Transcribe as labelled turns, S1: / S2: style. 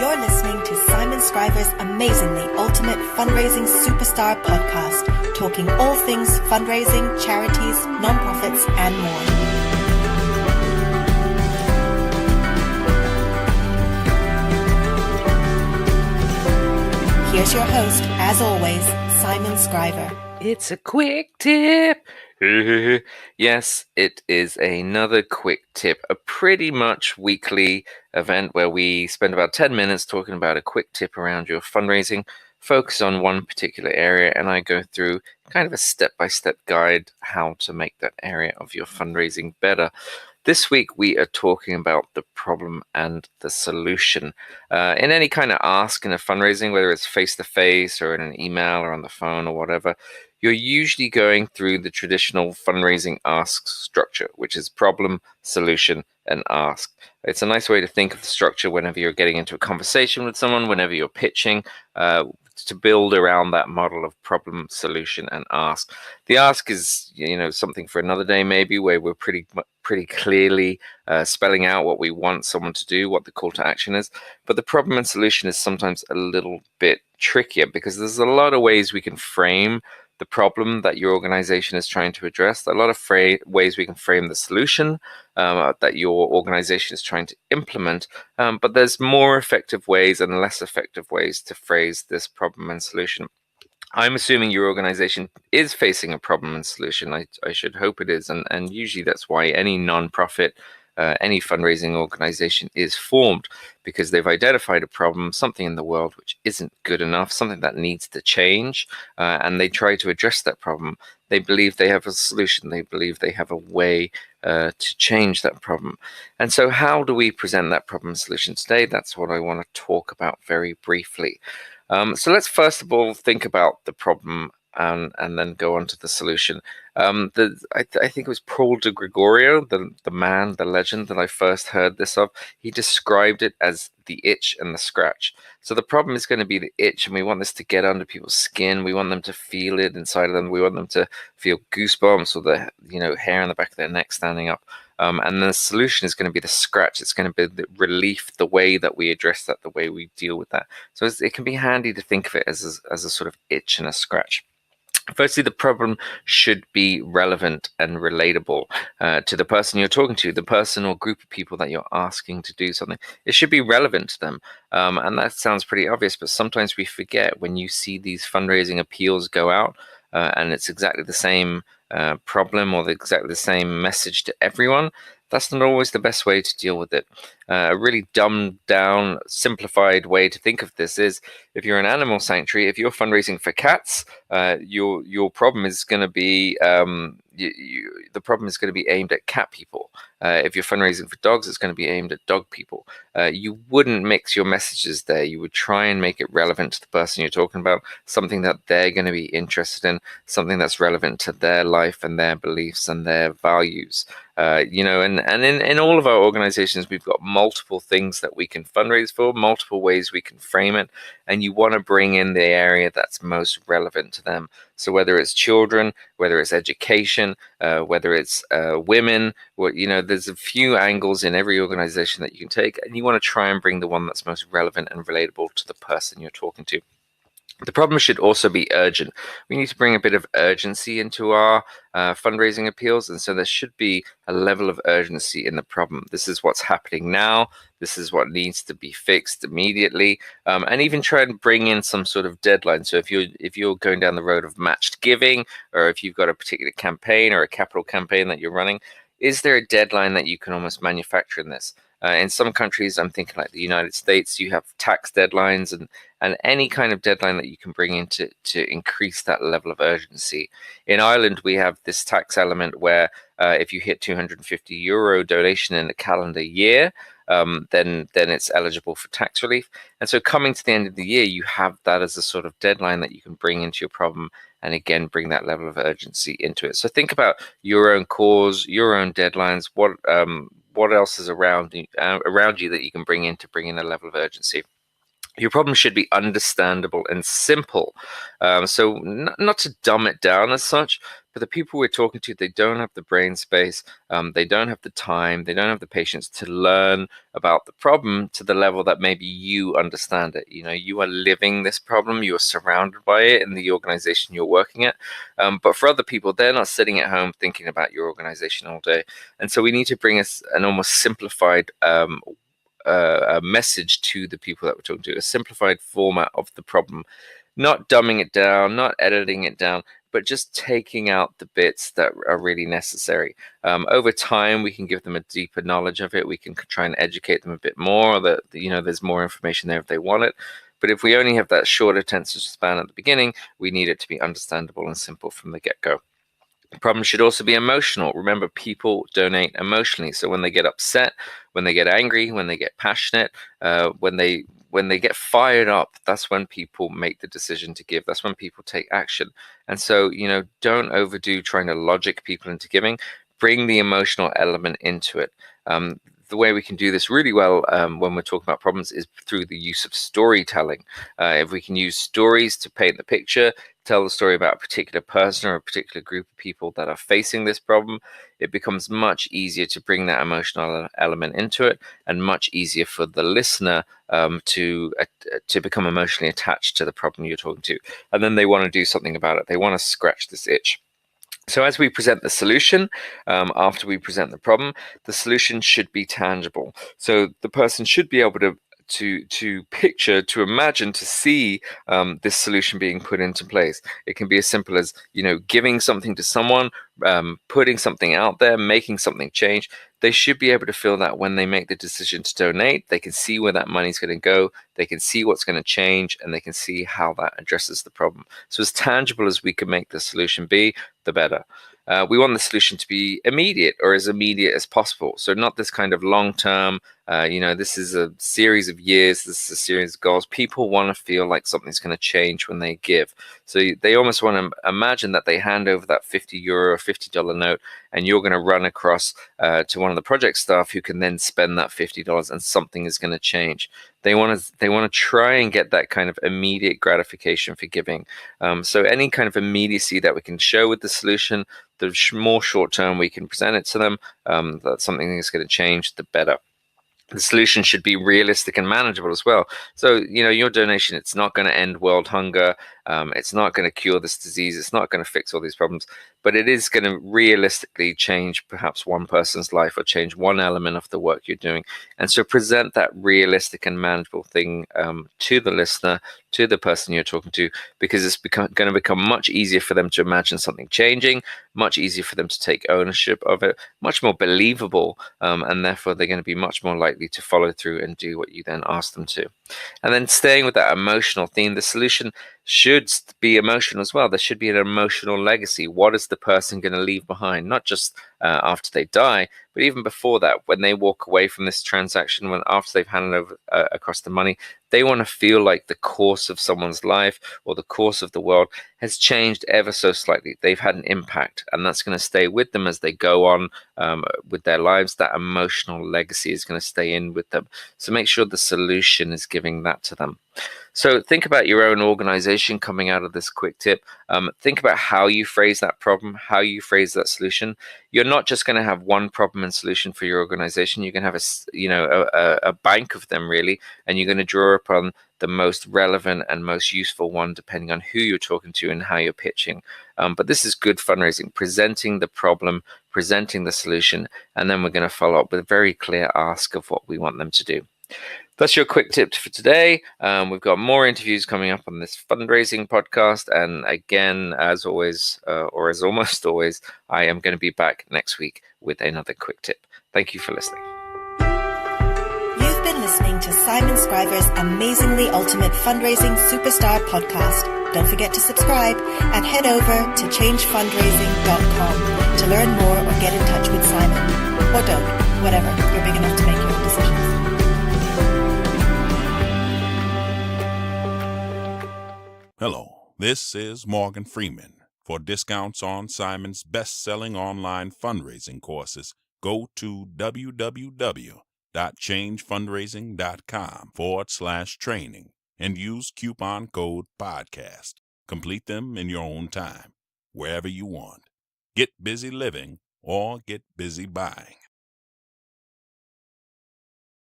S1: You're listening to Simon Scriver's amazingly ultimate fundraising superstar podcast, talking all things fundraising, charities, nonprofits, and more. Here's your host, as always, Simon Scriver.
S2: It's a quick tip. Yes, it is another quick tip, a pretty much weekly event where we spend about 10 minutes talking about a quick tip around your fundraising, focus on one particular area, and I go through kind of a step-by-step guide how to make that area of your fundraising better. This week, we are talking about the problem and the solution. In any kind of ask in a fundraising, whether it's face-to-face or in an email or on the phone or whatever, you're usually going through the traditional fundraising ask structure, which is problem, solution, and ask. It's a nice way to think of the structure whenever you're getting into a conversation with someone, whenever you're pitching, to build around that model of problem, solution, and ask. The ask is, something for another day maybe, where we're pretty clearly spelling out what we want someone to do, what the call to action is. But the problem and solution is sometimes a little bit trickier because there's a lot of ways we can frame the problem that your organization is trying to address, a lot of ways we can frame the solution that your organization is trying to implement, but there's more effective ways and less effective ways to phrase this problem and solution. I'm assuming your organization is facing a problem and solution. I should hope it is, and usually that's why any nonprofit, any fundraising organization is formed, because they've identified a problem, something in the world which isn't good enough, something that needs to change, and they try to address that problem. They believe they have a solution. They believe they have a way to change that problem. And so how do we present that problem solution today? That's what I want to talk about very briefly. So let's first of all think about the problem and then go on to the solution. I think it was Paul de Gregorio, the man, the legend that I first heard this of. He described it as the itch and the scratch. So the problem is going to be the itch, and we want this to get under people's skin. We want them to feel it inside of them. We want them to feel goosebumps or the hair on the back of their neck standing up. And the solution is going to be the scratch. It's going to be the relief, the way that we address that, the way we deal with that. So it can be handy to think of it as a sort of itch and a scratch. Firstly, the problem should be relevant and relatable to the person you're talking to, the person or group of people that you're asking to do something. It should be relevant to them. And that sounds pretty obvious, but sometimes we forget when you see these fundraising appeals go out and it's exactly the same problem or exactly the same message to everyone. That's not always the best way to deal with it. A really dumbed down, simplified way to think of this is, if you're an animal sanctuary, if you're fundraising for cats, your problem is going to be the problem is going to be aimed at cat people. If you're fundraising for dogs, it's going to be aimed at dog people. You wouldn't mix your messages there. You would try and make it relevant to the person you're talking about, something that they're going to be interested in, something that's relevant to their life and their beliefs and their values. And in all of our organizations, we've got multiple things that we can fundraise for, multiple ways we can frame it, and you want to bring in the area that's most relevant to them. So whether it's children, whether it's education, whether it's women, there's a few angles in every organization that you can take, and you want to try and bring the one that's most relevant and relatable to the person you're talking to. The problem should also be urgent. We need to bring a bit of urgency into our fundraising appeals, and so there should be a level of urgency in the problem. This is what's happening now. This is what needs to be fixed immediately, and even try and bring in some sort of deadline. So if you're going down the road of matched giving, or if you've got a particular campaign or a capital campaign that you're running, is there a deadline that you can almost manufacture in this? In some countries, I'm thinking like the United States, you have tax deadlines and any kind of deadline that you can bring in to increase that level of urgency. In Ireland, we have this tax element where if you hit €250 donation in a calendar year, then it's eligible for tax relief. And so coming to the end of the year, you have that as a sort of deadline that you can bring into your problem, and again, bring that level of urgency into it. So think about your own cause, your own deadlines, what else is around you that you can bring in a level of urgency. Your problem should be understandable and simple. So not to dumb it down as such, but the people we're talking to, they don't have the brain space, they don't have the time, they don't have the patience to learn about the problem to the level that maybe you understand it. You are living this problem, you are surrounded by it in the organization you're working at. But for other people, they're not sitting at home thinking about your organization all day. And so we need to bring us an almost simplified a message to the people that we're talking to, a simplified format of the problem, not dumbing it down, not editing it down, but just taking out the bits that are really necessary. Over time, we can give them a deeper knowledge of it. We can try and educate them a bit more that, there's more information there if they want it. But if we only have that short attention span at the beginning, we need it to be understandable and simple from the get-go. The problem should also be emotional. Remember, people donate emotionally. So when they get upset, when they get angry, when they get passionate, when they get fired up, that's when people make the decision to give. That's when people take action. And so, don't overdo trying to logic people into giving. Bring the emotional element into it. The way we can do this really well when we're talking about problems is through the use of storytelling. If we can use stories to paint the picture, tell the story about a particular person or a particular group of people that are facing this problem, it becomes much easier to bring that emotional element into it, and much easier for the listener to become emotionally attached to the problem you're talking to. And then they want to do something about it. They want to scratch this itch. So as we present the solution, after we present the problem, the solution should be tangible. So the person should be able to picture, to imagine, to see this solution being put into place. It can be as simple as, giving something to someone, putting something out there, making something change. They should be able to feel that when they make the decision to donate, they can see where that money's going to go, they can see what's going to change, and they can see how that addresses the problem. So as tangible as we can make the solution be, the better. We want the solution to be immediate, or as immediate as possible. So not this kind of long-term, this is a series of years, this is a series of goals. People want to feel like something's going to change when they give. So they almost want to imagine that they hand over that €50 or $50 note, and you're going to run across to one of the project staff who can then spend that $50, and something is going to change. They want to try and get that kind of immediate gratification for giving. So any kind of immediacy that we can show with the solution, the more short term we can present it to them, that something is going to change, the better. The solution should be realistic and manageable as well. So, your donation, it's not going to end world hunger. It's not going to cure this disease. It's not going to fix all these problems, but it is going to realistically change perhaps one person's life, or change one element of the work you're doing. And so present that realistic and manageable thing to the listener, to the person you're talking to, because it's going to become much easier for them to imagine something changing, much easier for them to take ownership of it, much more believable, and therefore they're going to be much more likely to follow through and do what you then ask them to. And then staying with that emotional theme, the solution should be emotional as well. There should be an emotional legacy. What is the person going to leave behind? Not just after they die, but even before that, when they walk away from this transaction, after they've handed over across the money, they want to feel like the course of someone's life or the course of the world has changed ever so slightly. They've had an impact, and that's going to stay with them as they go on with their lives. That emotional legacy is going to stay in with them. So make sure the solution is giving that to them. So think about your own organization coming out of this quick tip. Think about how you phrase that problem, how you phrase that solution. You're not just going to have one problem and solution for your organization. You're going to have a bank of them, really, and you're going to draw upon the most relevant and most useful one, depending on who you're talking to and how you're pitching. But this is good fundraising, presenting the problem, presenting the solution, and then we're going to follow up with a very clear ask of what we want them to do. That's your quick tip for today. We've got more interviews coming up on this fundraising podcast. And again, as always, or as almost always, I am going to be back next week with another quick tip. Thank you for listening.
S1: You've been listening to Simon Scriver's Amazingly Ultimate Fundraising Superstar podcast. Don't forget to subscribe and head over to changefundraising.com to learn more or get in touch with Simon. Or don't, whatever, you're big enough to make your own decisions.
S3: Hello, this is Morgan Freeman. For discounts on Simon's best-selling online fundraising courses, go to www.changefundraising.com/training and use coupon code PODCAST. Complete them in your own time, wherever you want. Get busy living or get busy buying.